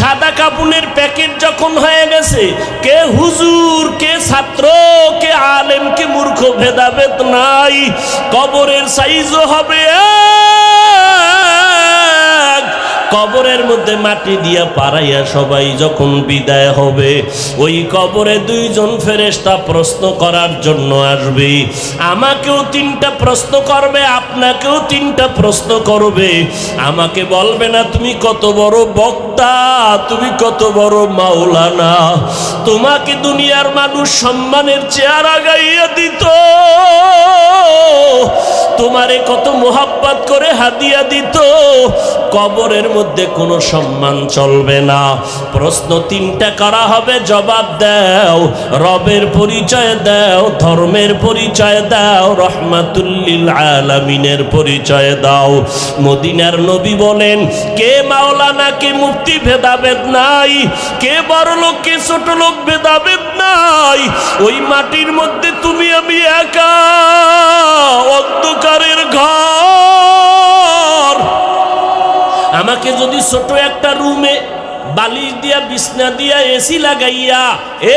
সাদা কাপুনের প্যাকেট যখন হয়ে গেছে, কে হুজুর, কে ছাত্র, কে আলেম, কে মূর্খ ভেদাভেদ নাই। কবরের সাইজও হবে এক। কবরের মধ্যে মাটি দিয়া পাড়াইয়া সবাই যখন বিদায় হবে, ওই কবরে দুইজন ফেরেশতা প্রশ্ন করার জন্য আসবে। আমাকেও 3টা প্রশ্ন করবে, আপনাকেও 3টা প্রশ্ন করবে। আমাকে বলবে না তুমি কত বড় বক্তা, তুমি কত বড় মাওলানা। তোমাকে দুনিয়ার মানুষ সম্মানের চেয়ার আগাইয়া দিত, তোমারে কত মোহাব্বত করে হাদিয়া দিত। কবরের মধ্যে কোনো সম্মান চলবে না। প্রশ্ন 3টা করা হবে, জবাব দাও। রবের পরিচয় দাও, ধর্মের পরিচয় দাও, রহমাতুল লিল আলামিনের পরিচয় দাও। মদিনার নবী বলেন, কে মাওলানা, কে মুফতি ভেদাভেদ নাই, কে বড় লোক, কে ছোট লোক ভেদাভেদ নাই। ওই মাটির মধ্যে তুমি আমি একা, অন্ধকারের ঘর। আমাকে যদি ছোট একটা রুমে বালিশ দিয়া, বিছনা দিয়া, এসি লাগাইয়া,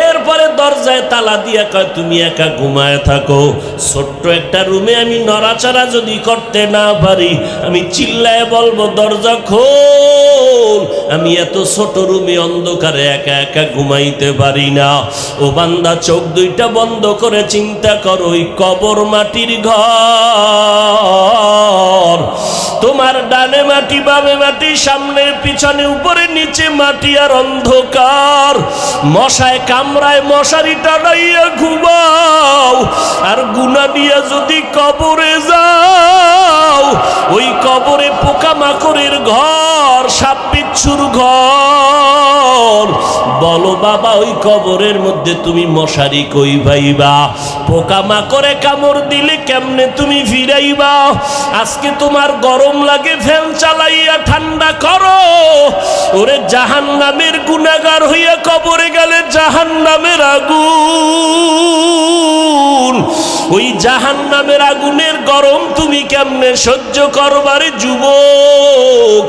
এরপরে দরজায় তালা দিয়া কয় তুমি একা ঘুমায় থাকো, ছোট্ট একটা রুমে আমি নড়াচড়া যদি করতে না পারি, আমি চিল্লায় বলবো দরজা খোল। আমি এত ছোট রুমে অন্ধকারে একা একা ঘুমাইতে পারি না। ও বান্দা, চোখ 2টা বন্ধ করে চিন্তা করো, ওই কবর মাটির ঘর। তোমার ডানে মাটি, বামে মাটি, সামনে পিছনে, উপরে নিচে মাটি আর অন্ধকার। মশায় কামড়ায়, মশারি টানাইয়া ঘুমাও। আর গুনাহ দিয়া যদি কবরে যাও, ওই কবরে পোকামাকড়ের ঘর, সাপ বিচ্ছুর ঘর। বলো বাবা, ওই কবরের মধ্যে তুমি মশারি কই পাইবা? পোকামাকড়ে কামড় দিলে কেমনে তুমি ফিরাইবা? আজকে তোমার গরম লাগে, ফ্যান চালাইয়া ঠান্ডা করো। ওরে জাহান্নামের গুনাহগার হইয়া কবরে গেলে জাহান্নামের আগুন, ওই জাহান্নামের আগুনের গরম তুমি কেমনে সহ্য করবারে যুবক?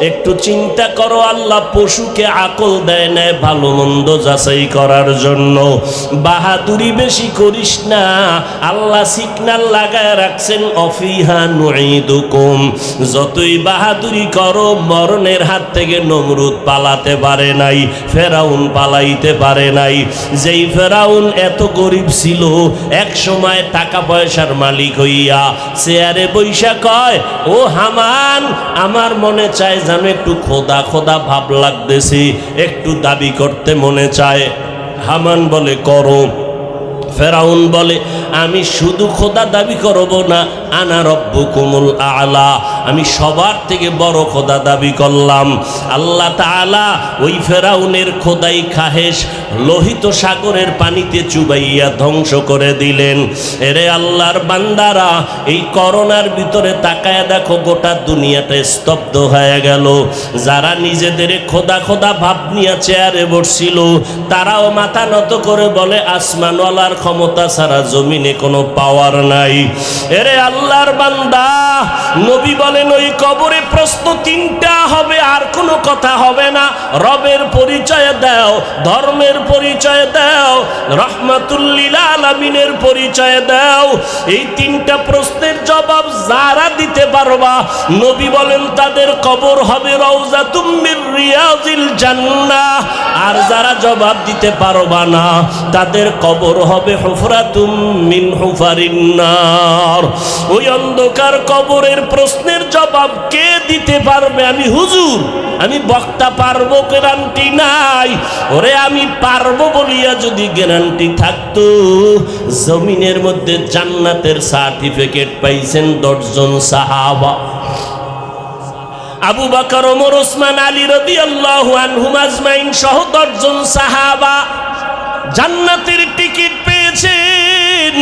একটু চিন্তা করো। আল্লাহ পশুকে আকল দেয় না ভালো মন্দ যাচাই করার জন্য। বাহাদুরি বেশি করিস না। আল্লাহ সিগন্যাল লাগায় রাখছেন, অফিহা নুঈদুকুম। যতই বাহাদুরি করো, মরণের হাত থেকে নমরুদ পালাতে পারে নাই, ফেরাউন পালাইতে পারে নাই। যেই ফেরাউন এত গরিব ছিল, এক সময় টাকা পয়সার মালিক হইয়া চেয়ারে বৈশা কয়, ও হামান, আমার মনে চায় যেন একটু খোদা খোদা ভাব লাগতেছে, একটু দাবি করতে মনে চায়। হামান বলে করো। ফেরাউন বলে, আমি শুধু খোদা দাবি করব না, আনা রব্বুকুমুল আলা, আমি সবার থেকে বড় খোদা দাবি করলাম। আল্লাহ তাআলা ওই ফেরাউনের খোদাই খাহেশ লোহিত সাগরের পানিতে চুবাইয়া ধ্বংস করে দিলেন। এরে আল্লাহর বান্দারা, এই করোনার ভিতরে তাকায় দেখো, গোটা দুনিয়াটা স্তব্ধ হয়ে গেল। যারা নিজেদের খোদা খোদা ভাব নিয়ে চেয়ারে বসছিল, তারাও মাথা নত করে বলে, আসমানওয়ালার ক্ষমতা ছাড়া জমিনে কোনো পাওয়ার নাই। এরে আল্লাহর বান্দা, নবী বলেন, ওই কবরে প্রশ্ন 3টা হবে, আর কোনো কথা হবে না। রবের পরিচয় দাও, ধর্মের পরিচয় দাও, রহমাতুল লিল আলামিনের পরিচয় দাও। এই 3টা প্রশ্নের জবাব যারা দিতে পারবা, নবী বলেন তাদের কবর হবে রওজাতুম মির রিয়াজিল জান্নাহ। আর যারা জবাব দিতে পারবা না, তাদের কবর হবে হুফরাতুম মিন হুফারিন নার। ওই অন্ধকার কবরের প্রশ্নের জবাব কে দিতে পারবে? আমি হুজুর, আমি বক্তা পারবো, গ্যারান্টি নাই। ওরে আমি পারবো বলিয়া যদি গ্যারান্টি থাকতো, জমিনের মধ্যে জান্নাতের সার্টিফিকেট পাইছেন 10 জন সাহাবা। আবু বকর, ওমর, ওসমান, আলী রাদিয়াল্লাহু আনহুম আজমাইন সহ 10 জন সাহাবা জান্নাতের টিকিট পেয়েছেন।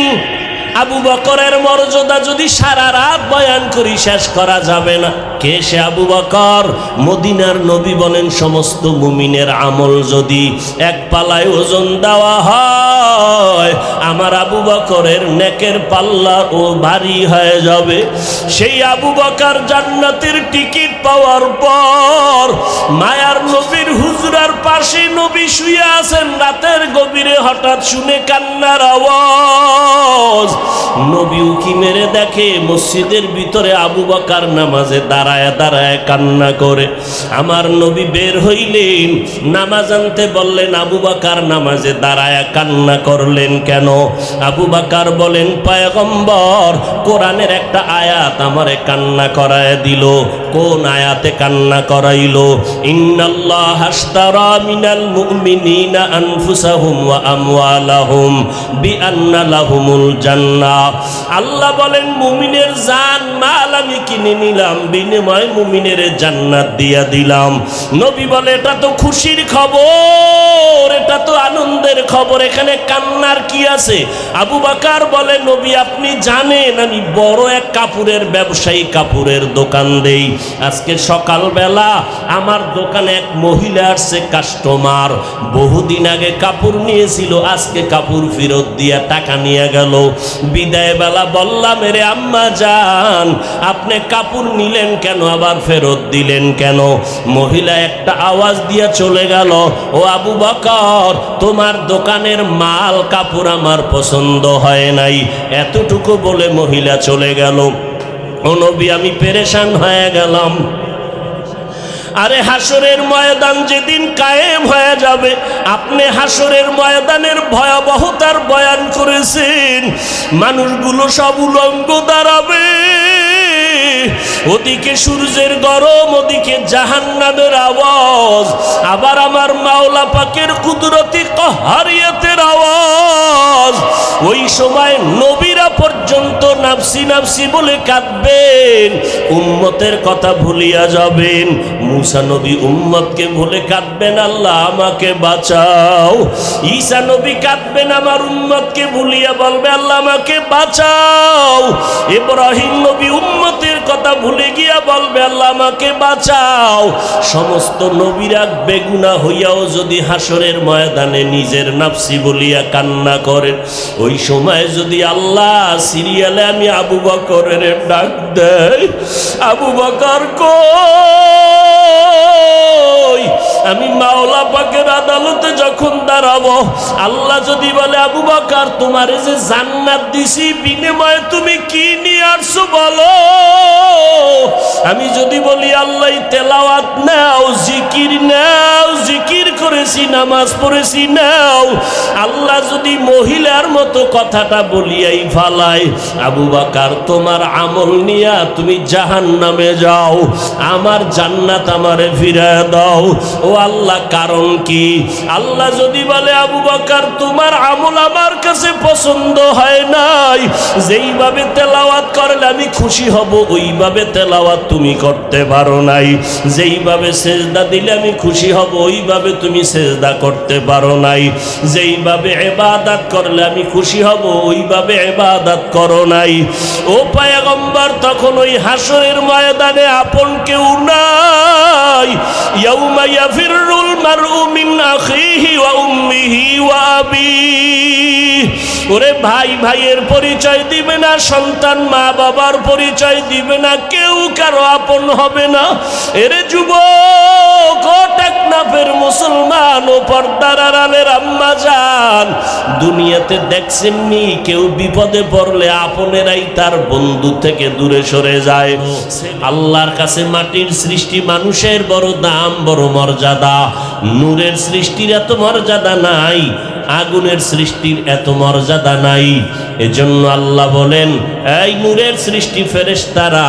আবু বকরের মর্যাদা যদি সারা রাত বয়ান করি শেষ করা যাবে না। কে সে আবু বকর? মদিনার নবী বলেন, সমস্ত মুমিনের আমল যদি এক পাল্লায় ওজন দেওয়া হয়, আমার আবু বকরের নেকের পাল্লা ও ভারী হয়ে যাবে। সেই আবু বকর জান্নাতের টিকিট পাওয়ার পর মায়ার নবীর হুজরা দরজার পাশে নবী শুয়ে আছেন, রাতের গভীরে হঠাৎ শুনে কান্নার আওয়াজ। নবী উকি মেরে দেখে মসজিদের ভিতরে আবু বকর নামাজে দাঁড়ায় দাঁড়ায় কান্না করে। আমার নবী বের হইলেন, নামাজ আনতে বললেন, আবু বকর নামাজে দাঁড়ায় কান্না করলেন কেন? আবু বকর বলেন, পয়গম্বর কোরআনের একটা আয়াত আমারে কান্না করায় দিল। কোন আয়াতে কান্না করাইলো? ইন্নাল্লাহ আশতারা মিনাল মুমিনিনা আনফুসাহুম ওয়া আমওয়ালাহুম বিআন্না লাহুমুল জান্নাহ। আল্লাহ বলেন, মুমিনের জান মাল আমি কিনে নিলাম, বিনিময়ে মুমিনের জান্নাত দিয়া দিলাম। নবী বলে, এটা তো খুশির খবর, এটা তো আনন্দের খবর, এখানে কান্নার কি আছে? আবু বকর বলে, নবী আপনি জানেন আমি বড় এক কাপড়ের ব্যবসায়ী, কাপড়ের দোকান দেই। আজকে সকালবেলা আমার দোকানে এক মহিলা আসছে কাস্টমার, বহুদিন আগে কাপড় নিয়েছিল, আজকে কাপড় ফেরত দিয়া টাকা নিয়ে গেল। বিদায় বেলা বললাম, রে আম্মা জান আপনি কাপড় নিলেন কেন, আবার ফেরত দিলেন কেন? মহিলা একটা আওয়াজ দিয়া চলে গেল, ও আবু বকর তোমার দোকানের মাল কাপড় আমার পছন্দ হয় নাই। এতটুকু বলে মহিলা চলে গেল। ও নবী আমি পেরেশান হয়ে গেলাম। আরে হাসরের ময়দান যেদিন কায়েম হয়ে যাবে, আপনি হাসরের ময়দানের ভয়াবহতার বয়ান করেছেন। মানুষগুলো সব উলঙ্গ দাঁড়াবে, ওদিকে সূর্যের গরম, ওদিকে জাহান্নামের আওয়াজ, আবার আমার মাওলা পাকের কুদরতি কাহারিয়াতের আওয়াজ। ওই সময় নবীরা পর্যন্ত নাফসি নাফসি বলে কাঁদবেন, উম্মতের কথা ভুলিয়া যাবেন। মুসা নবী উম্মতকে ভুলে কাঁদবেন, আল্লাহ আমাকে বাঁচাও। ঈসা নবী কাঁদবেন, আমার উম্মতকে ভুলিয়া বলবে, আল্লাহ আমাকে বাঁচাও। ইব্রাহিম নবী উম্মতের কথা ভুলে গিয়া বলবে, আল্লাহ আমাকে বাঁচাও। সমস্ত নবীরা বেগুনা হইয়াও যদি হাসরের ময়দানে নিজের নাফসি বলিয়া কান্না করেন, ওই সময় যদি আল্লাহ সিরিয়ালে আমি আবু বকরের ডাক দেয়, আবু বকর কই? আমি মাওলা পাকের আদালতে যখন দাঁড়াবো, আল্লাহ যদি বলে, আবু বকর তোমারে যে জান্নাত দিছি, বিনিময়ে তুমি কি নিয়ে আসছো বলো? আমি যদি বলি, আল্লাহ তেলাওয়াত নাও, জিকির নাও, জিকির করেছি, নামাজ পড়েছি নাও। আল্লাহ যদি মহিলার মতো কথাটা বলিয়াই ফালায়, আবু বকর তোমার আমল নিয়া তুমি জাহান্নামে যাও, আমার জান্নাত আমারে ফিরায় দাও। ও আল্লাহ কারণ কি? আল্লাহ যদি বলে, আবু বকর তোমার আমল আমার কাছে পছন্দ হয় নাই, যেইভাবে তেলাওয়াত করলে আমি খুশি হব ওইভাবে তেলাওয়াত তুমি করতে পারো নাই, যেইভাবে সেজদা দিলে আমি খুশি হব ওইভাবে তুমি সেজদা করতে পারো নাই, যেইভাবে ইবাদত করলে আমি খুশি হব ওইভাবে ইবাদত করো নাই। ও পয়গম্বর তখন ওই হাসরের ময়দানে আপন কেউ নাই। ইয়াউমা ইয়াফিরুল মারউ মিন আখিহি ওয়া উম্মিহি ওয়া আবিহি। ওরে ভাই ভাইয়ের পরিচয় দিবে না, সন্তান মা বাবার পরিচয় দিবে না, কেউ কারো আপন হবে না। এরে যুবক, ও টেকনাফের মুসলমান, ও পর্দার আড়ালের আম্মা জান, দুনিয়াতে দেখছেননি কেউ বিপদে পড়লে আপনেরাই তার বন্ধু থেকে দূরে সরে যায়। আল্লাহর কাছে মাটির সৃষ্টি মানুষের বড় দাম, বড় মর্যাদা। নূরের সৃষ্টির এত মর্যাদা নাই, আগুনের সৃষ্টির এত মর্যাদা নাই। এজন্য আল্লাহ বলেন, এই নূরের সৃষ্টি ফেরেশতারা,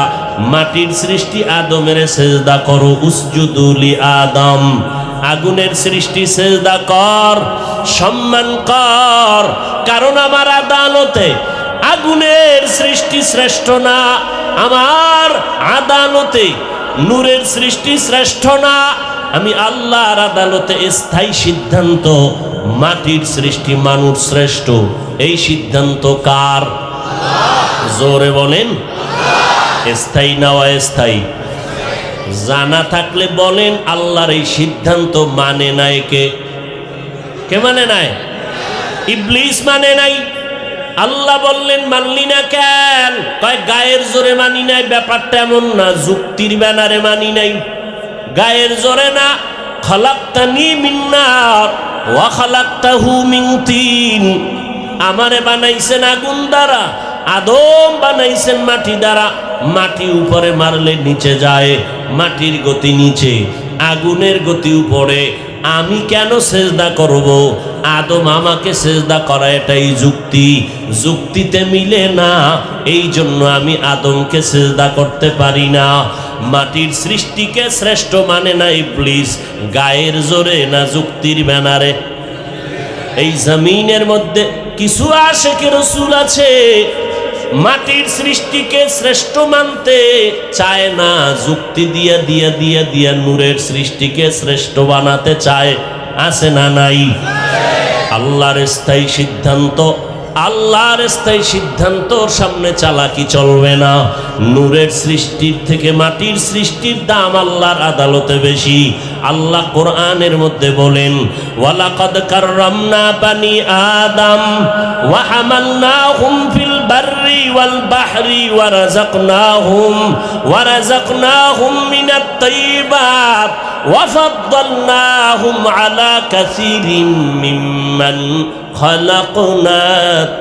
মাটির সৃষ্টি আদমের সেজদা করো, উসজুদু লি আদম। আগুনের সৃষ্টি সেজদা কর, সম্মান কর, কারণ আমার আদালতে আগুনের সৃষ্টি শ্রেষ্ঠ না, আমার আদালতে নূরের সৃষ্টি শ্রেষ্ঠ না। আমি আল্লাহর আদালতে স্থায়ী সিদ্ধান্ত, মাটির সৃষ্টি মানুষ শ্রেষ্ঠ। এই সিদ্ধান্ত কার? জোরে বলেন। স্থায়ী না অস্থায়ী? জানা থাকলে বলেন, আল্লাহর এই সিদ্ধান্ত মানে নাই কে? কে মানে নাই? ইবলিস মানে নাই। আল্লাহ বললেন, মানলি না কেন? কয় গায়ের জোরে মানি নাই। ব্যাপারটা এমন না, যুক্তির ব্যানারে মানি নাই, গায়ের জোরে না, খালাকতানি মিন নার ওয়া খালাকতাহু মিন তিন, আমারে বানাইছেন আগুন দ্বারা, আদম বানাইছেন মাটি দ্বারা। মাটি উপরে মারলে নিচে যায়, মাটির গতি নিচে, আগুনের গতি উপরে। আমি কেন সেজদা করব? আদম আমাকে সেজদা করা এটাই যুক্তি, যুক্তিতে মিলে না, এই জন্য আমি আদমকে সেজদা করতে পারি না। মাটির সৃষ্টিকে শ্রেষ্ঠ মানে না ইবলিস, গায়ের জোরে না যুক্তির ব্যানারে। এই জমিনের মধ্যে কিছু আশিকে রাসূল আছে, মাটির সৃষ্টিকে শ্রেষ্ঠ মানতে চায় না, যুক্তি দিয়া দিয়া দিয়া দিয়া নূরের সৃষ্টিকে শ্রেষ্ঠ বানাতে চায়। আছে না নাই? আল্লাহর স্থায়ী সিদ্ধান্ত, আল্লাহর স্থায়ী সিদ্ধান্তর সামনে চালাকি চলবে না। নূরের সৃষ্টির থেকে মাটির সৃষ্টির দাম আল্লাহর আদালতে বেশি। আল্লাহ কোরআনের মধ্যে বলেন, ওয়ালাকাদ কাররামনা বানি আদম ওয়া হামালনাহুম ফিল বাররি ওয়াল বাহরি ওয়া রাযাকনাহুম মিনাত তাইয়্যিবাত ওয়া ফাদ্দালনাহুম আলা কাসীরিন মিম্মান খালাকনা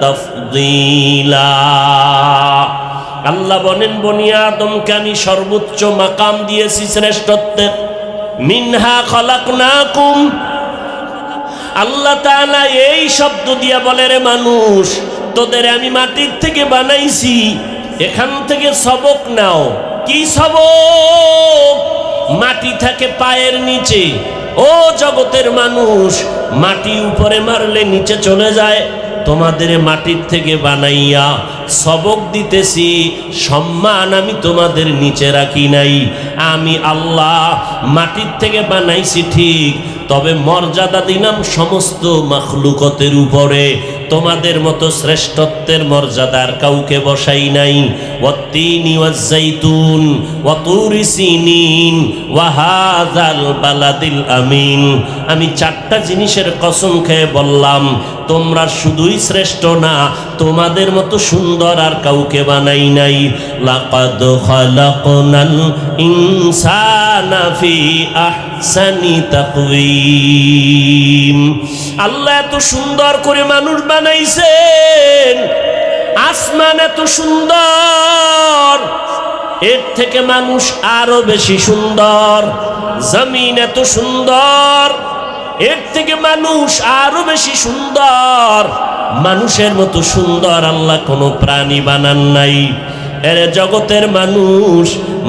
তাফদীলা। আল্লাহ বলেন, বনি আদমকে আমি সর্বোচ্চ মাকাম দিয়েছি, শ্রেষ্ঠত্বের। মিনহা খালাকনাকুম, আল্লাহ তাআলা এই শব্দ দিয়া বলে, রে মানুষ, তোদের আমি মাটির থেকে বানাইছি, এখান থেকে সবক নাও। কি সবক? মাটি থাকে পায়ের নিচে। ও জগতের মানুষ, মাটি উপরে মারলে নিচে চলে যায়। তোমাদের মাটির থেকে বানাইয়া সবক দিতেছি, সম্মান আমি তোমাদের নিচে রাখি নাই। আমি আল্লাহ মাটির থেকে বানাইছি ঠিক, তবে মর্যাদা দিলাম সমস্ত মাখলুকতের উপরে। তোমাদের মতো শ্রেষ্ঠত্বের মর্যাদার কাউকে বসাই নাই। ওয়াত্তিনি ওয়াজ্জাইতুন ওয়া তুরি সিনিন ওয়া হাযাল বালাদিল আমিন। আমি চারটা জিনিসের কসম খেয়ে বললাম, তোমরা শুধুই শ্রেষ্ঠ না, তোমাদের মতো সুন্দর আর কাউকে বানাই নাই। লাকাদ খালাকনাল ইনসানা ফি আহসানি তাকওয়িম। আল্লাহ এত সুন্দর করে মানুষ বানাইছেন, আসমান এত সুন্দর, এর থেকে মানুষ আরো বেশি সুন্দর। জমিন এত সুন্দর, এর থেকে মানুষ আরো বেশি সুন্দর। মানুষের মতো সুন্দর আল্লাহ কোনো প্রাণী বানান নাই। এর জগতের মানুষ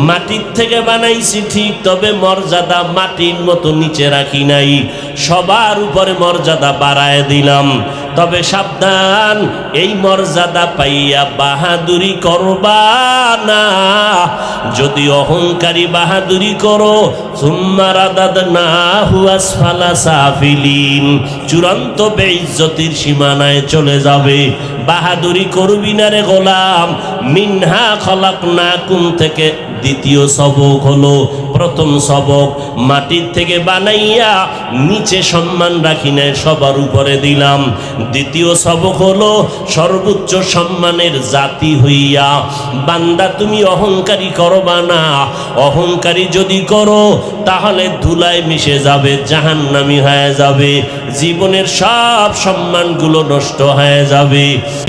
মাটির থেকে বানাইছি ঠিক, তবে মর্যাদা মাটির মতো নিচে রাখি নাই, সবার উপরে মর্যাদা বাড়ায় দিলাম। তবে সাবধান, এই মর্যাদা পাইয়া বাহাদুরি করবা না। যদি অহংকারী বাহাদুরি করো, সুম্মা রাদাদনাহু আসফালা সাফিলিন, চূড়ান্ত বেইজ্জতির সীমানায় চলে যাবে। বাহাদুরি করবি না রে গোলাম। মিনহা খালাকনাকুম থেকে দ্বিতীয় সবক হলো, প্রথম সবক মাটির থেকে বানাইয়া নিচে সম্মান রাখি নাই, সবার উপরে দিলাম। দ্বিতীয় সবক হলো সর্বোচ্চ সম্মানের জাতি হইয়া বান্দা তুমি অহংকারী করবা না। অহংকারী যদি করো তাহলে ধুলায় মিশে যাবে, জাহান্নামী হয়ে যাবে, জীবনের সব সম্মানগুলো নষ্ট হয়ে যাবে।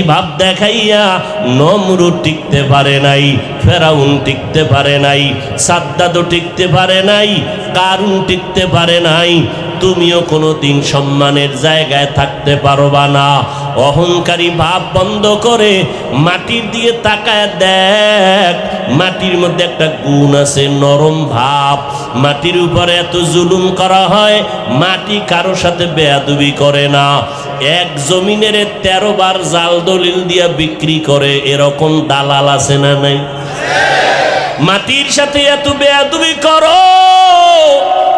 ভাব দেখাইয়া নমরুদ টিকতে পারে নাই, ফেরাউন টিকতে পারে নাই, সাদ্দাদও টিকতে পারে নাই, কারুন টিকতে পারে নাই। তুমিও কোনোদিন সম্মানের জায়গায় থাকতে পারবা না। অহংকারী ভাব বন্ধ করে মাটির দিকে তাকায় দেখ, মাটির মধ্যে একটা গুণ আছে, নরম ভাব। মাটির উপরে এত জুলুম করা হয়, মাটি কারো সাথে বেয়াদবি করে না। এক জমিনের 13 বার জাল দলিল দিয়া বিক্রি করে, এরকম দালাল আছে না নাই? মাটির সাথে এত বেয়াদবি করো,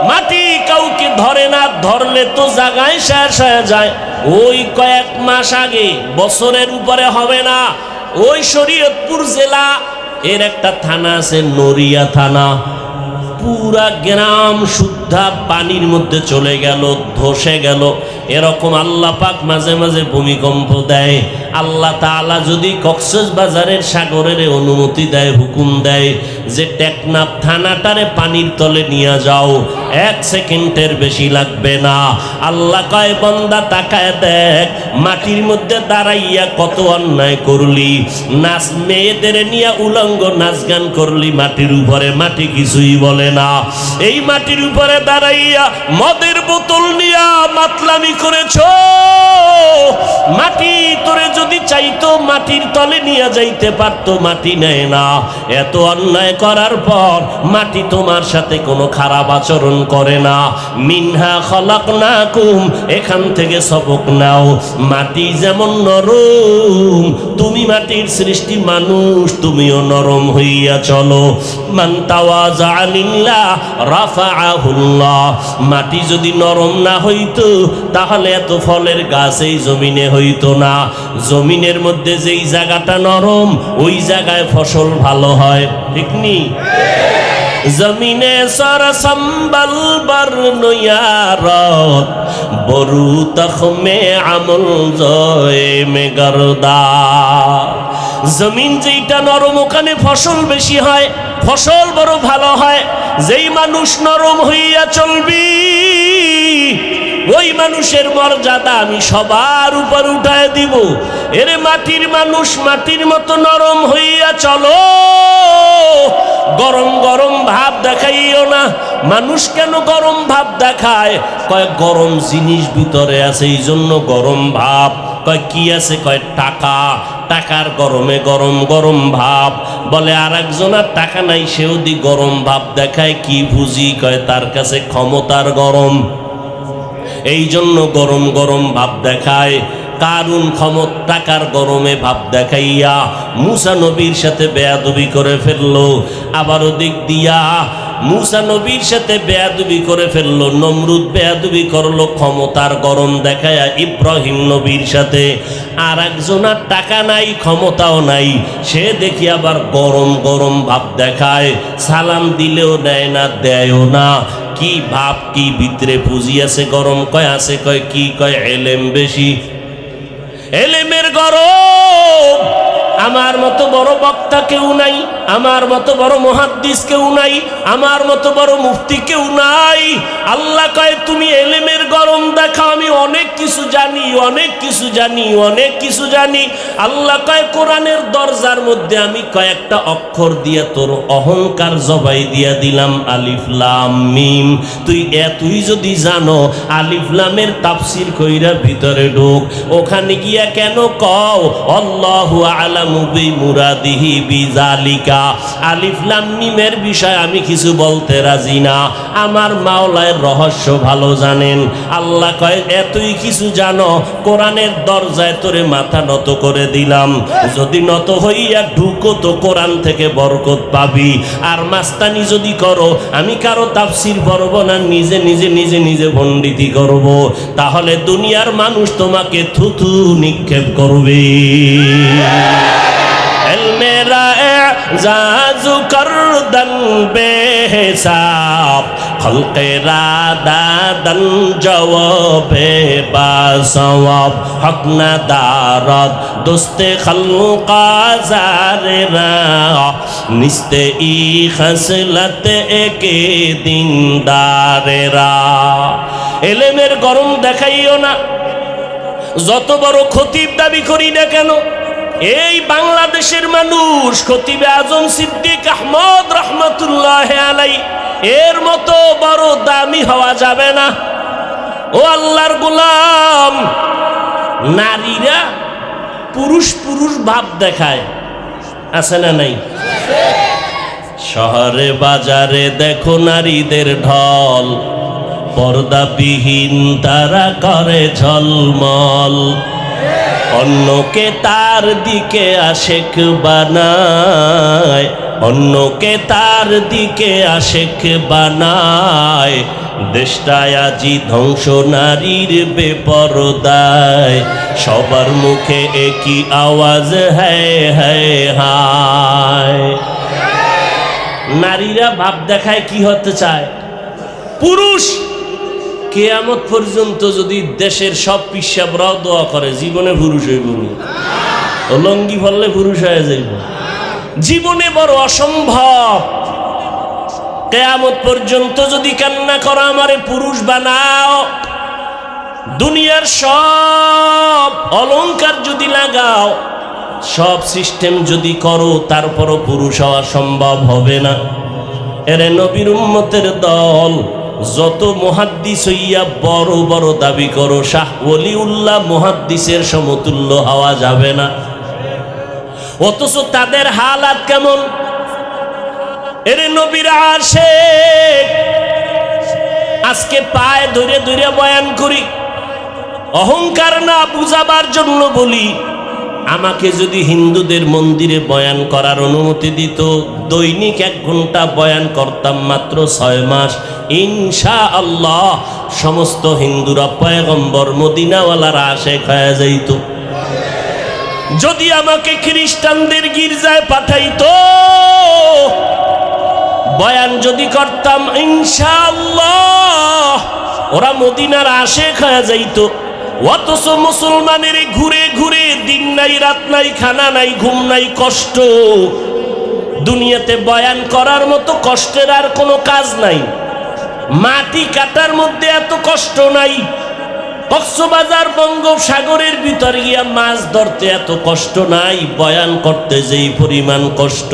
মাটি কাউকে ধরে না, ধরলে তো জায়গায় শেষ হয়ে যায়। ওই কয়েক মাস আগে, বছরের উপরে হবে না, ওই শরীয়তপুর জেলা এর একটা থানা আছে, নড়িয়া থানা, পুরা গ্রাম শুদ্ধা পানির মধ্যে চলে গেল, ধসে গেল। এরকম আল্লাহ পাক মাঝে মাঝে ভূমিকম্প দেয়। আল্লাহ তাআলা যদি কক্সবাজারের সাগরের অনুমতি দেয়, হুকুম দেয় যে টেকনাফ থানাটারে পানির তলে নিয়ে যাও, 1 সেকেন্ডের বেশি লাগবে না। আল্লাহ কয় বান্দা তাকায় দেখ, মাটির মধ্যে দাঁড়াইয়া কত অন্যায় করলি, নাচ মেয়েদের নিয়ে উলঙ্গ নাচ গান করলি মাটির উপরে, মাটি কিছুই বলে না। এই মাটির উপরে দাঁড়াইয়া মদের বোতল নিয়া মাতলামি করেছ, মাটি তোরে যদি চাইতো মাটির তলে নিয়ে যাইতে পারতো, মাটি নেয় না। এত অন্যায় করার পর মাটি তোমার সাথে কোনো খারাপ আচরণ করে না। মিনহা খলাকনাকুম, এখান থেকে সবক নাও। মাটি যেমন নরম, তুমি মাটির সৃষ্টি মানুষ, তুমিও নরম হইয়া চলো। মান তাওয়াজা লিল্লাহ রাফাআহুল্লাহ। মাটি যদি নরম না হইতো তাহলে এত ফলের গাছ এই জমিনে হইতো না। জমিনের মধ্যে যেই জায়গাটা নরম ওই জায়গায় ফসল ভালো হয়, ঠিক নি? জমিনে সর সম্বল বর নয়ারত বরু তখমে আমল জয়ে মে গরদা। জমিন যেইটা নরম ওখানে ফসল বেশি হয়, ফসল বড় ভালো হয়। যেই মানুষ নরম হইয়া চলবি ওই মানুষের মর্যাদা আমি সবার উপর উঠায় দিব। এরে মাটির মানুষ, মাটির মতো নরম হইয়া চলো, গরম গরম ভাব দেখাইও না। মানুষ কেন গরম ভাব দেখায়? কয় গরম জিনিস ভিতরে আছে এই জন্য গরম ভাব। কয় কি আছে? কয় টাকা, টাকার গরমে গরম গরম ভাব। বলে আর একজনের টাকা নাই, সেও দি গরম ভাব দেখায়, কি বুঝি? কয় তার কাছে ক্ষমতার গরম, এই জন্য গরম গরম ভাব দেখায়। কারুন ক্ষমতা টাকার গরমে ভাব দেখাইয়া মুসা নবীর সাথে বেয়াদবি করে ফেললো। আবারও দিক দিয়া মুসা নবীর সাথে বেয়াদবি করে ফেললো। নমরুদ বেয়াদবি করলো ক্ষমতার গরম দেখায়া ইব্রাহিম নবীর সাথে। আর একজনের টাকা নাই, ক্ষমতাও নাই, সে দেখি আবার গরম গরম ভাব দেখায়। সালাম দিলেও দেয় না, দেয়ও না। কি ভাব, কি ভিতরে পুঁজি আছে গরম? কয় আছে। কয় কি? কয় এলেম বেশি, এলেমের গরম। আমার মতো বড় বক্তা কেউ নাই, আমার মতো বড় মুহাদ্দিস কেউ নাই, আমার মতো বড় মুফতি কেউ নাই। আল্লাহ কয় তুমি এলেমের গরম দেখাও, আমি অনেক কিছু জানি, অনেক কিছু জানি, অনেক কিছু জানি। আল্লাহ কয় কোরআনের দরজার মধ্যে আমি কয়েকটা অক্ষর দিয়ে তোর অহংকার জবাই দিয়া দিলাম, আলিফ লাম মিম। তুই যদি জানো আলিফ লামের তাফসীর কইরা ভিতরে ঢোক, ওখানে গিয়া কেন কও আল্লাহু আলামু বিমুরাদিহি বিযালিকা। আলিফ লাম মিমের বিষয় আমি কিছু বলতে রাজি না, আমার মাওলার রহস্য ভালো জানেন। আল্লাহ কয় এতই কিছু জানো, কোরআনের দরজায় তোরে মাথা নত করে দিলাম, যদি নত হইয়া ঢুকো তো কোরআন থেকে বরকত পাবি। আর মাস্তানি যদি করো, আমি কারো তাফসীর পড়ব না, নিজে নিজে নিজে নিজে পণ্ডিতি করব, তাহলে দুনিয়ার মানুষ তোমাকে থুথু নিক্ষেপ করবে। মেরা জাজু করদন বেহিসাব খলকেরা দাদন জওয়াবে বাসওয়াব হক না দারদ দোস্তে খলকা জারেরা নিস্তে ই খসলত একে দিনদারেরা। এলেমের গরম দেখাইও না, যত বড় খতিব দাবি করি না কেন। এই বাংলাদেশের মানুষ খতিবে আজম সিদ্দিক আহমদ রহমতুল্লাহ আলাইহি এর মতো বড় দামি হওয়া যাবে না। ও আল্লাহর গোলাম, নারীরা পুরুষ পুরুষ ভাব দেখায়, আছে না নাই? শহরে বাজারে দেখো নারীদের ঢল, পর্দাবিহীন তারা করে ঝলমল। অন্যকে তার দিকে আশেক বানায়, অন্যকে তার দিকে আশেক বানায়। দেশটায় আজি ধ্বংস নারীর বেপরদায়, সবার মুখে একই আওয়াজ হ্যায় হ্যায় হায়। নারীরা ভাব দেখায় কি হতে চায়? পুরুষ। কিয়ামত পর্যন্ত যদি দেশের সব পিসাবরাও দোয়া করে জীবনে পুরুষ হইব না। লঙ্গি ফললে পুরুষ হয়ে যাইব, জীবনে বড় অসম্ভব। কিয়ামত পর্যন্ত যদি কান্না করো আমারে পুরুষ বানাও, দুনিয়ার সব অলংকার যদি লাগাও, সব সিস্টেম যদি করো, তারপরও পুরুষ হওয়া সম্ভব হবে না। এরে নবীর উম্মতের দল, যত মুহাদ্দিস হইয়া বড় বড় দাবি করো, শাহ ওলিউল্লাহ মুহাদ্দিসের সমতুল্য হওয়া যাবে না। অথচ তাদের হালাত কেমন? এরে নবীর আশিক, আজকে পায়ে ধরে ধরে বয়ান করি, অহংকার না বুঝাবার জন্য বলি। আমাকে যদি হিন্দুদের মন্দিরে বয়ান করার অনুমতি দিত, দৈনিক 1 ঘন্টা বয়ান করতাম মাত্র 6 মাস, ইনশাআল্লাহ সমস্ত হিন্দুরা পয়গম্বর মদিনাওয়ালার আশিক হয়ে যাইত। যদি আমাকে খ্রিস্টানদের গির্জায় পাঠাইতো, বয়ান যদি করতাম, ইনশাআল্লাহ ওরা মদিনার আশিক হয়ে যাইত। অথচ মুসলমানের ঘুরে ঘুরে দিন নাই রাত নাই, খানা নাই ঘুম নাই, কষ্ট। দুনিয়াতে বয়ান করার মতো কষ্টের আর কোনো কাজ নাই। মাটি কাটার মধ্যে এত কষ্ট নাই। কক্সবাজার বঙ্গোপসাগরের ভিতর গিয়া মাছ ধরতে এত কষ্ট নাই, বয়ান করতে যেই পরিমাণ কষ্ট।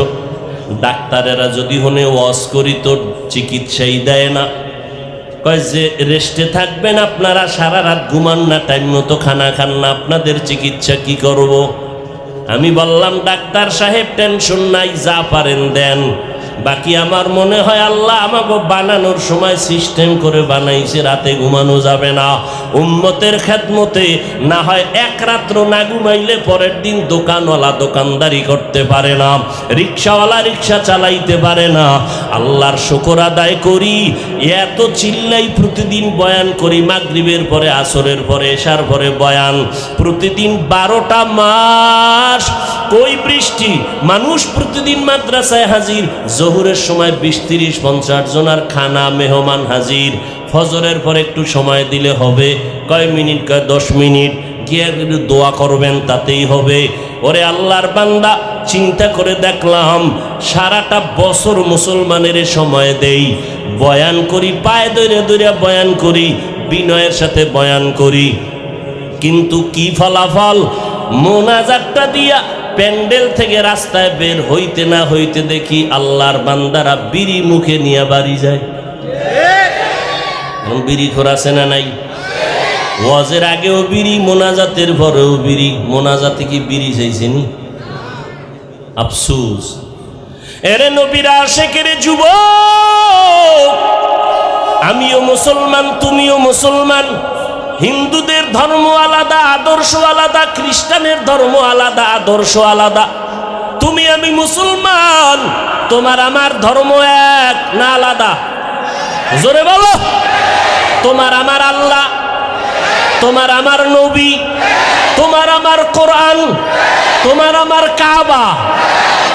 ডাক্তারেরা যদি হনে ওয়াজ করি তো চিকিৎসাই দেয় না, কয় যে রেস্টে থাকবেন আপনারা, সারা রাত ঘুমান না, টাইম মতো খানা খান না, আপনাদের চিকিৎসা কি করব? আমি বললাম, ডাক্তার সাহেব টেনশন নাই, যা পারেন দেন, বাকি আমার মনে হয় আল্লাহ আমাকে বানানোর সময় সিস্টেম করে বানাইছে, রাতে ঘুমানো যাবে না। উম্মতের খেদমতে না হয় 1 রাত্র না ঘুমাইলে পরের দিন দোকানওয়ালা দোকানদারি করতে পারে না, রিক্সাওয়ালা রিক্সা চালাইতে পারে না। আল্লাহর শুকর আদায় করি, এত চিল্লাই প্রতিদিন বয়ান করি, মাগরিবের পরে, আসরের পরে, এশার পরে বয়ান, প্রতিদিন 12টা মাস। কই বৃষ্টি, মানুষ প্রতিদিন মাদ্রাসায় হাজির, জোহরের সময় 20-30-50 জনের খানা মেহমান হাজির, ফজরের পর একটু সময় দিলে হবে, কয় মিনিট, কয় 10 মিনিট, গিয়ে দোয়া করবেন তাতেই হবে। ওরে আল্লাহর বান্দা, চিন্তা করে দেখলাম সারাটা বছর মুসলমানের সময় দেই, বয়ান করি, পায়ে ধরে ধরে বয়ান করি, বিনয়ের সাথে বয়ান করি, কিন্তু কি ফলাফল? মোনাজাতটা দিয়া প্যান্ডেল থেকে রাস্তায় বের হইতে না হইতে দেখি আল্লাহর বান্দারা বিড়ি মুখে নিয়ে বাড়ি যায়। বিড়ি খোরাছে না নাই? ওয়াজের আগেও বিড়ি, মোনাজাতের পরেও বিড়ি। মোনাজাতে কি বিড়ি চাইছেনি? আফসোস। এরে নবীর আশিকের যুবক, আমিও মুসলমান, তুমিও মুসলমান। হিন্দুদের ধর্ম আলাদা, আদর্শ আলাদা, খ্রিস্টানের ধর্ম আলাদা, আদর্শ আলাদা। তুমি আমি মুসলমান, তোমার আমার ধর্ম এক না আলাদা? জোরে বলো। তোমার আমার আল্লাহ, তোমার আমার নবী, তোমার আমার কোরআন, তোমার আমার কাবা।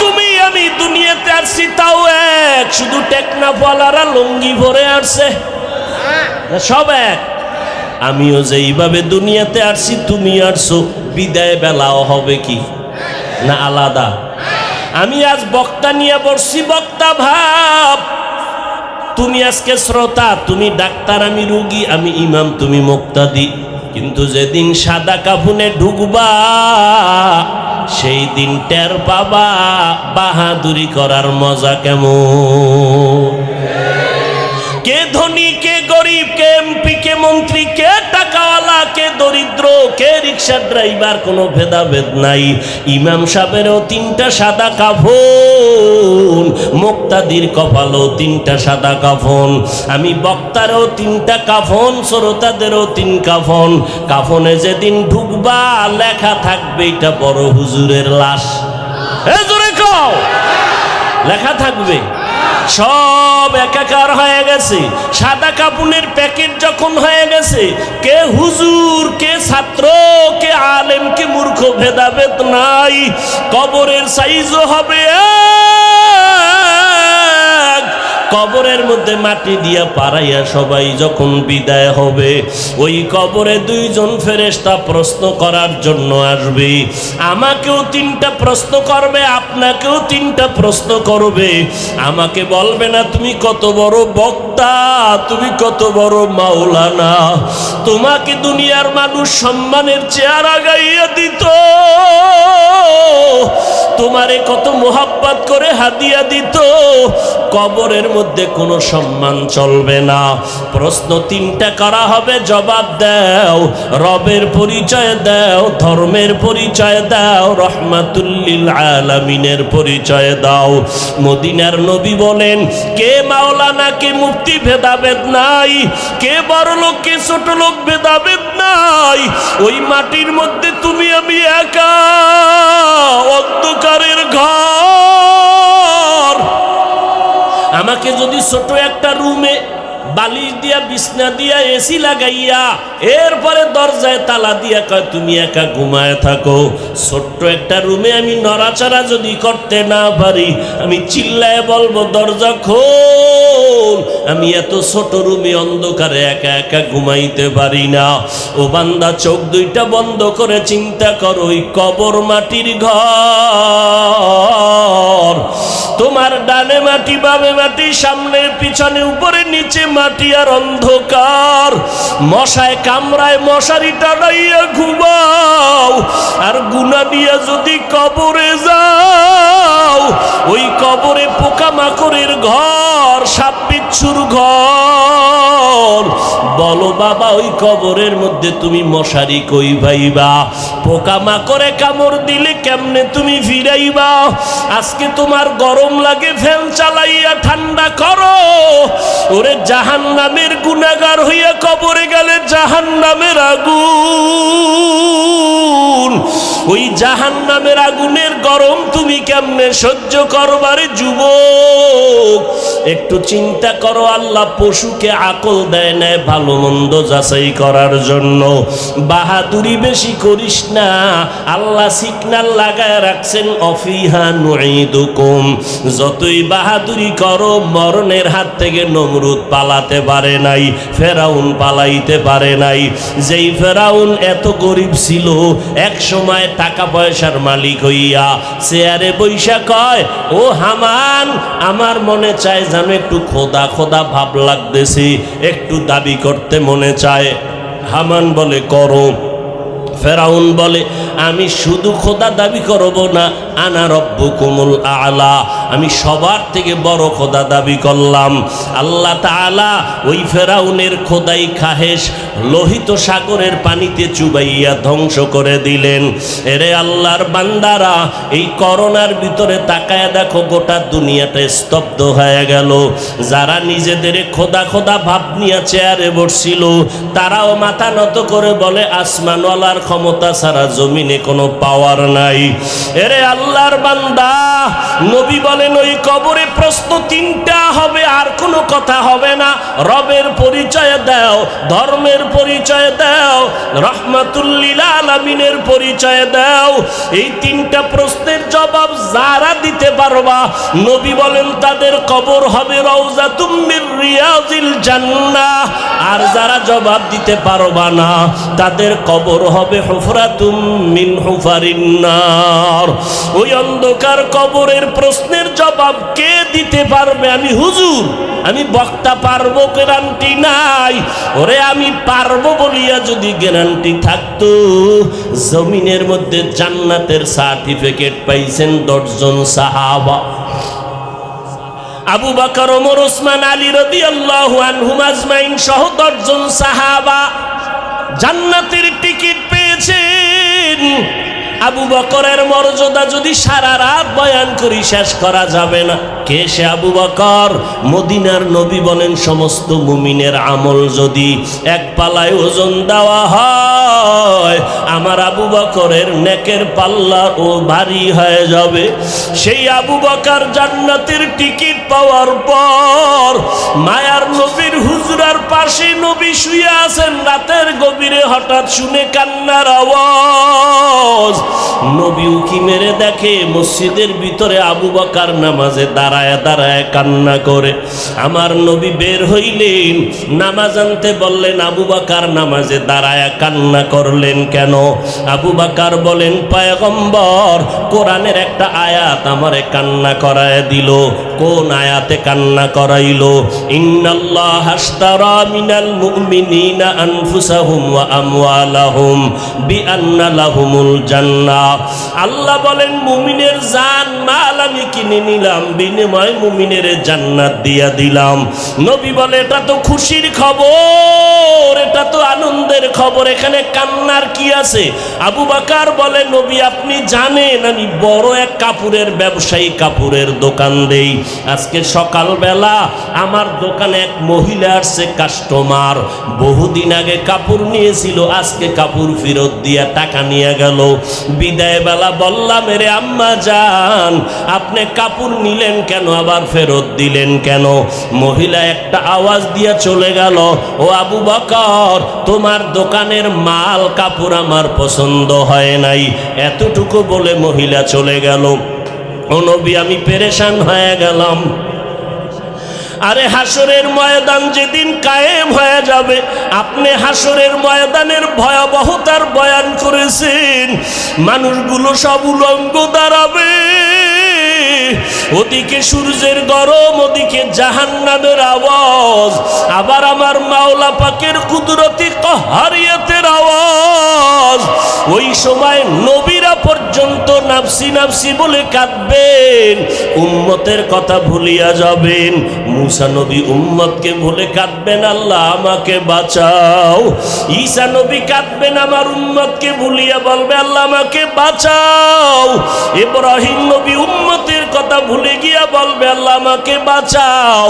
তুমি আমি দুনিয়াতে আসছি তাও এক, শুধু টেকনাফওয়ালারা লুঙ্গি ভরে আসছে, সব এক। আমিও যেইভাবে দুনিয়াতে আসছি তুমি আসছো, বিদায় বেলাও হবে কি না আলাদা? আমি আজ বক্তা নিয়ে বসছি, বক্তা ভাব। তুমি আজকে শ্রোতা, তুমি ডাক্তার, আমি রুগী, আমি ইমাম, তুমি মুক্তাদি। কিন্তু যেদিন সাদা কাফনে ঢুকবা, সেই দিন টের পাবা বাহাদুরি করার মজা কেমন। কে ধনী, কে গরিব, কে এমপি, কে মন্ত্রী, কে টাকাওয়ালা, কে দরিদ্র, কে রিক্সা ড্রাইভার, কোনো ভেদাভেদ নাই। ইমাম সাহেবেরও 3টা সাদা কাফন, মুক্তাদির কপালও 3টা সাদা কাফন, আমি বক্তারও 3টা কাফন, শ্রোতাদেরও 3 কাফন। কাফনে যেদিন ঢুকবা লেখা থাকবে এটা বড় হুজুরের লাশ। এ জোরে কও, লেখা থাকবে। সব একাকার হয়ে গেছে। সাদা কাপুনের প্যাকেট যখন হয়ে গেছে, কে হুজুর, কে ছাত্র, কে আলেম, কে মূর্খ ভেদাভেদ নাই। কবরের সাইজও হবে এক, কবরের মধ্যে মাটি দিয়া পাড়াইয়া সবাই যখন বিদায় হবে, ওই কবরে দুইজন ফেরেশতা প্রশ্ন করার জন্য আসবে। আমাকেও 3টা প্রশ্ন করবে, আপনাকেও 3টা প্রশ্ন করবে। আমাকে বলবে না তুমি কত বড় বক্তা, তুমি কত বড় মাওলানা, তোমাকে দুনিয়ার মানুষ সম্মানের চেয়ার আগাইয়া দিত, তোমারে কত মোহাব্বত করে হাদিয়া দিত। কবরের মধ্যে কোনো সম্মান চলবে না। প্রশ্ন 3টা করা হবে, জবাব দাও, রবের পরিচয় দাও, ধর্মের পরিচয় দাও, রহমাতুল লিল আলামিনের পরিচয় দাও। মদিনার নবী বলেন, কে মাওলানা কে মুফতি ভেদাভেদ নাই, কে বড় লোক কে ছোট লোক ভেদাভেদ নাই। ওই মাটির মধ্যে তুমি আমি একা, অন্ধকারের ঘর। আমাকে যদি ছোট একটা রুমে বালিশ দিয়া বিছনা দিয়া এসি লাগাইয়া এরপরে দরজায় তালা দিয়া কয় তুমি একা ঘুমায় থাকো, ছোট্ট একটা রুমে আমি নড়াচড়া যদি করতে না পারি, আমি চিল্লায় বলবো দরজা খোল, আমি এত ছোট রুমে অন্ধকারে একা একা ঘুমাইতে পারি না। ও বান্দা, চোখ 2টা বন্ধ করে চিন্তা করো, ওই কবর মাটির ঘর। তোমার ডানে মাটি, বামে মাটি, সামনে পিছনে, উপরে নিচে মাটি আর অন্ধকার। মশায় কামড়ায় মশারি টানাইয়া ঘুমাও, আর গুনা দিয়া যদি কবরে যাও, ওই কবরে পোকামাকড়ের ঘর, সাপ বিচ্ছুর ঘর। বলো বাবা, ওই কবরের মধ্যে তুমি মশারি কই পাইবা? পোকামাকড়ে কামড় দিলে কেমনে তুমি ফিরাইবা? আজকে তোমার গরম লাগে, ফ্যান চালাইয়া ঠান্ডা করো। ওরে জাহান্নামের গুনাহগার হইয়া কবরে গেলে জাহান্নামের আগুন, ওই জাহান্নামের আগুনের গরম তুমি কেমনে সহ্য করবারে যুবক? একটু চিন্তা করো, আল্লাহ পশুকে আকল দেয় না ভালো মন্দ যাচাই করার জন্য। বাহাদুরি বেশি করিস না, আল্লাহ সিগন্যাল লাগায় রাখছেন, অফিহা নুঈদুকুম। যতই বাহাদুরি করো, মরণের হাত থেকে নমরুদ পালাতে পারে নাই, ফেরাউন পালাইতে পারে নাই। যেই ফেরাউন এত গরিব ছিল, এক সময় টাকা পয়সার মালিক হইয়া চেয়ারে বৈশা কয়, ও হামান, আমার মনে চায় যেন একটু খোদা খোদা ভাব লাগতেছে, একটু দাবি করতে মনে চায়। হামান বলে করো। ফেরাউন বলে, আমি শুধু খোদা দাবি করব না, আনা রব্বুকুমুল আলা, আমি সবার থেকে বড় খোদা দাবি করলাম। আল্লাহ তাআলা ওই ফেরাউনের খোদাই খাহেশ লোহিত সাগরের পানিতে চুবাইয়া ধ্বংস করে দিলেন। এরে আল্লাহর বান্দারা, এই করোনার ভিতরে তাকায় দেখো, গোটা দুনিয়াটা স্তব্ধ হয়ে গেল। যারা নিজেদের খোদা খোদা ভাব নিয়ে চেয়ারে বসছিল, তারাও মাথা নত করে বলে, আসমানওয়ালার ক্ষমতা ছাড়া জমিনে কোনো পাওয়ার নাই। এরে আল্লাহর বান্দা, নবী বলেন, ওই কবরে প্রশ্ন 3টা হবে, আর কোনো কথা হবে না। রবের পরিচয় দাও, ধর্মের পরিচয় দাও, রহমাতুল লিল আলামিনের পরিচয় দাও। এই 3টা প্রশ্নের জবাব যারা দিতে পারবা, নবী বলেন তাদের কবর হবে রওজাতুম মির রিয়াজিল জান্নাহ। আর যারা জবাব দিতে পারবা না, তাদের কবর হবে হুফরাতুম মিন হুফারিন নার। ওই অন্ধকার কবরের প্রশ্নের জবাব কে দিতে পারবে? আমি হুজুর, আমি বক্তা পারবো, গ্যারান্টি নাই। ওরে আমি পারবো বলিয়া যদি গ্যারান্টি থাকতো, জমিনের মধ্যে জান্নাতের সার্টিফিকেট পাইছেন 10 জন সাহাবা। আবু বকর, ওমর, ওসমান, আলী রাদিয়াল্লাহু আনহুম আজমাইন সহ 10 জন সাহাবা জান্নাতের টিকিট পেয়েছেন। আবু বকরের মর্যাদা যদি সারা রাত বয়ান করি শেষ করা যাবে না। কে সে আবু বকর? মদিনার নবী বলেন, সমস্ত মুমিনের আমল যদি এক পাল্লায় ওজন দেওয়া হয়, আমার আবু বকরের নেকের পাল্লা ও ভারী হয়ে যাবে। সেই আবু বকর জান্নাতের টিকিট পাওয়ার পর মায়ার নবীর হুজরার পাশে নবী শুয়ে আছেন। রাতের গভীরে হঠাৎ শুনে কান্নার আওয়াজ। নবী উকি মেরে দেখে মসজিদের ভিতরে আবু বকর নামাজে দাঁড়ায় দাঁড়ায় কান্না করে। আমার নবী বের হইলেন, নামাজ আনতে বললেন, আবু বকর নামাজে দাঁড়ায় কান্না করলেন কেন? আবু বকর বলেন, পয়গম্বর কোরআনের একটা আয়াত আমারে কান্না করায় দিল। কোন আয়াতে কান্না করাইলো? ইন্নাল্লাহ আশতারা মিনাল মুমিনিনা আনফুসাহুম ওয়া আমওয়ালাহুম বিআন্না লাহুমুল জান্নাহ। আল্লাহ বলেন, মুমিনের জান মাল আমি কিনে নিলাম, বিনিময়ে মুমিনের জান্নাত দিয়া দিলাম। নবী বলে, এটা তো খুশির খবর, এটা তো আনন্দের খবর, এখানে কান্নার কি আছে? আবু বকর বলে, নবী আপনি জানেন আমি বড় এক কাপড়ের ব্যবসায়ী, কাপড়ের দোকান দেই। আজকে সকালবেলা আমার দোকানে এক মহিলা আসছে কাস্টমার, বহুদিন আগে কাপড় নিয়েছিল, আজকে কাপড় ফেরত দিয়া টাকা নিয়ে গেল। বিদায় বেলা বললাম, রে আম্মা জান আপনি কাপড় নিলেন কেন, আবার ফেরত দিলেন কেন? মহিলা একটা আওয়াজ দিয়া চলে গেল, ও আবু বকর তোমার দোকানের মাল কাপড় আমার পছন্দ হয় নাই। এতটুকু বলে মহিলা চলে গেল। ও নবী আমি পেরেশান হয়ে গেলাম। আরে হাসরের ময়দান যেদিন কায়েম হয়ে যাবে, আপনি হাসরের ময়দানের ভয়াবহতার বয়ান করেছেন। মানুষগুলো সব উলঙ্গ দাঁড়াবে, ওদিকে সূর্যের গরম, ওদিকে জাহান্নামের আওয়াজ, আবার আমার মাওলা পাকের কুদরতি কাহারিয়াতের আওয়াজ। ওই সময় নবীরা পর্যন্ত নাফসি নাফসি বলে কাঁদবেন, উম্মতের কথা ভুলিয়া যাবেন। মুসা নবী উম্মতকে ভুলে কাঁদবেন, আল্লাহ আমাকে বাঁচাও। ঈসা নবী কাঁদবেন, আমার উম্মতকে ভুলিয়া বলবে, আল্লাহ আমাকে বাঁচাও। ইব্রাহিম নবী উম্মতের কথা ভুলে গিয়া বলবে, আল্লাহ আমাকে বাঁচাও।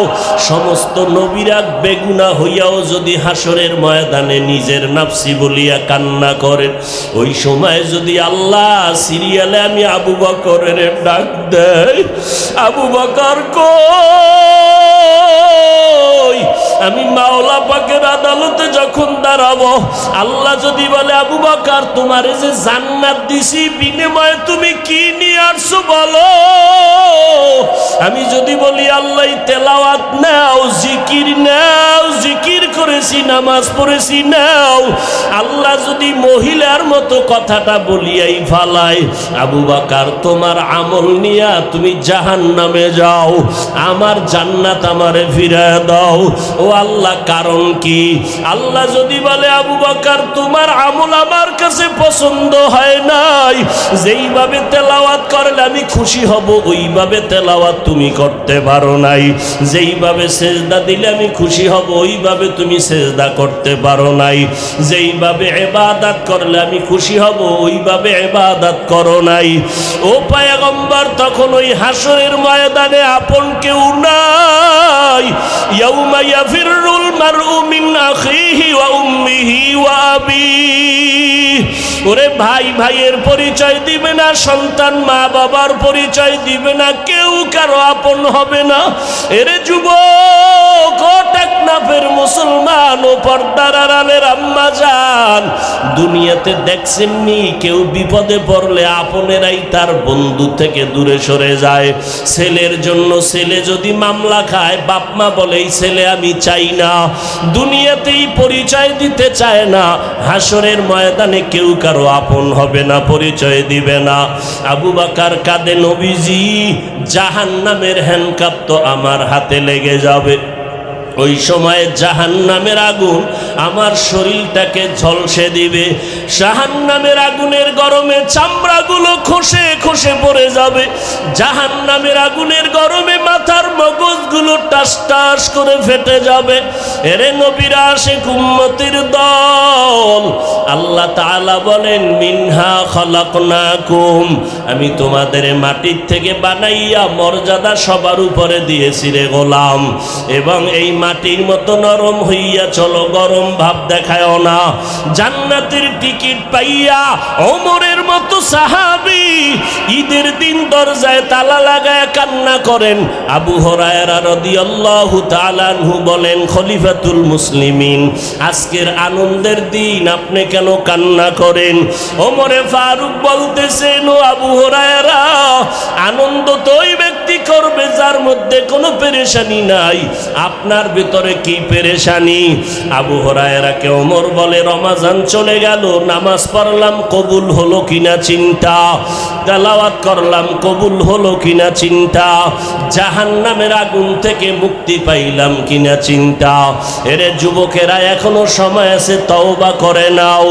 সমস্ত নবীরা বেগুনা হইয়াও যদি হাসরের ময়দানে নিজের নাফসি বলিয়া কান্না করেন, ওই সময় যদি আল্লাহ সিরিয়ালে আমি আবু বকরের ডাক দেয়, আবু বকর কই? আমি মাওলা পাকের আদালতে যখন দাঁড়াবো, আল্লাহ যদি বলে, আবু বকর তোমারে যে জান্নাত দিছি, বিনিময়ে তুমি কি নিয়ে আসছো বলো? আমি যদি বলি, আল্লাহ তেলাওয়াত নাও, জিকির নাও, জিকির করেছি, নামাজ পড়েছি নাও। আল্লাহ যদি মহিলার মতো কথাটা বলিয়াই ফালায়, আবু বকর তোমার আমল নিয়া তুমি জাহান্নামে যাও, আমার জান্নাত আমারে ফিরায় দাও। ও আল্লাহ কারণ কি? আল্লাহ যদি বলে, আবু বকর তোমার আমল আমার কাছে পছন্দ হয় নাই, যেইভাবে তেলাওয়াত করলে আমি খুশি হব ওইভাবে তেলাওয়াত তুমি করতে পারো নাই, যেইভাবে সেজদা দিলে আমি খুশি হব ওইভাবে তুমি সেজদা করতে পারো নাই, যেইভাবে ইবাদত করলে আমি খুশি হব ওইভাবে ইবাদত করো নাই। ও পয়গম্বর তখন ওই হাসরের ময়দানে আপন কেউ নাই। ইয়াউমা ইয়াফিরুল মারউ মিন আখিহি ওয়া উম্মিহি ওয়া আবিহি। ওরে ভাই ভাইয়ের পরিচয় দিবে না, সন্তান মা বাবার পরিচয় দিবে না, কেউ কারো আপন হবে না। এরে যুবক, ও টেকনাফের মুসলমান, ও পর্দার আড়ালের আম্মা জান, দুনিয়াতে দেখছেননি কেউ বিপদে পড়লে আপনেরাই তার বন্ধু থেকে দূরে সরে যায়। ছেলের জন্য ছেলে যদি মামলা খায়, বাপ মা বলে এই ছেলে আমি চাই না, দুনিয়াতেই পরিচয় দিতে চায় না। হাসরের ময়দানে কেউ কারো আপন হবে না, পরিচয় দিবে না। আবু বকর কাঁদে, নবীজি জাহান্নামের হ্যান্ডকাপ তো আমার হাতে লেগে যাবে। ওই সময় জাহান্নামের আগুন আমার শরীরটাকে ঝলসে দিবে। জাহান্নামের আগুনের গরমে চামড়াগুলো খসে খসে পড়ে যাবে। জাহান্নামের আগুনের গরমে মাথার মগজগুলো টাস টাস করে ফেটে যাবে। এরে নবীরা আশিক উম্মতের দল, আল্লাহ তাআলা বলেন, মিনহা খালাকনাকুম, আমি তোমাদের মাটির থেকে বানাইয়া মর্যাদা সবার উপরে দিয়েছি রে গোলাম। এবং এই মাটির মতো নরম হইয়া চলো, গরম ভাব দেখায়ও না। জান্নাতের টিকিট পাইয়া ওমরের মতো সাহাবী ঈদের দিন দরজায় তালা লাগায় কান্না করেন। আবু হুরায়রা রাদিয়াল্লাহু তাআলা আনহু বলেন, খলিফাতুল মুসলিমিন, আজকের আনন্দের দিন আপনি কেন কান্না করেন। ওমরে ফারুক বলতেছেন, ও আবু হুরায়রা, আনন্দ তো ওই ব্যক্তি করবে যার মধ্যে কোনো পেরেশানি নাই, আপনার ভিতরে কি পেরেশানি? আবু হুরায়রাকে ওমর বলে, রমাজান চলে গেল, নামাজ পড়লাম কবুল হলো কিনা চিন্তা, তেলাওয়াত করলাম কবুল হলো কিনা চিন্তা, জাহান্নামের আগুন থেকে মুক্তি পাইলাম কিনা চিন্তা। এরে যুবকেরা, এখনো সময় আছে, তওবা করে নাও।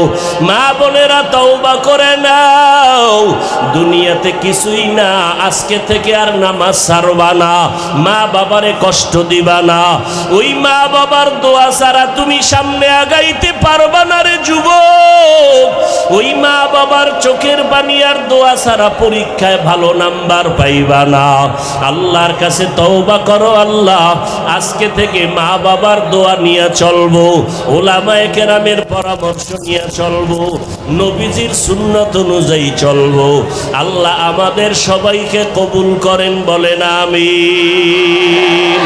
মা বোনেরা, তওবা করে নাও। দুনিয়াতে কিছুই না, আজকে থেকে আর নামাজ ছাড়বা না, মা বাবারে কষ্ট দিবা না। ওই মা বাবার দোয়া ছাড়া তুমি সামনে আগাইতে পারবা না রে যুবক। ওই মা বাবার চোখের পানি আর দোয়া ছাড়া পরীক্ষায় ভালো নাম্বার পাইবা না। আল্লাহর কাছে তওবা করো, আল্লাহ আজকে থেকে মা বাবার দোয়া নিয়ে চলবো, ওলামায়ে কেরামের পরামর্শ নিয়ে চলবো, নবীজির সুন্নাত অনুযায়ী চলবো। আল্লাহ আমাদের সবাইকে কবুল করেন, বলেন আমিন।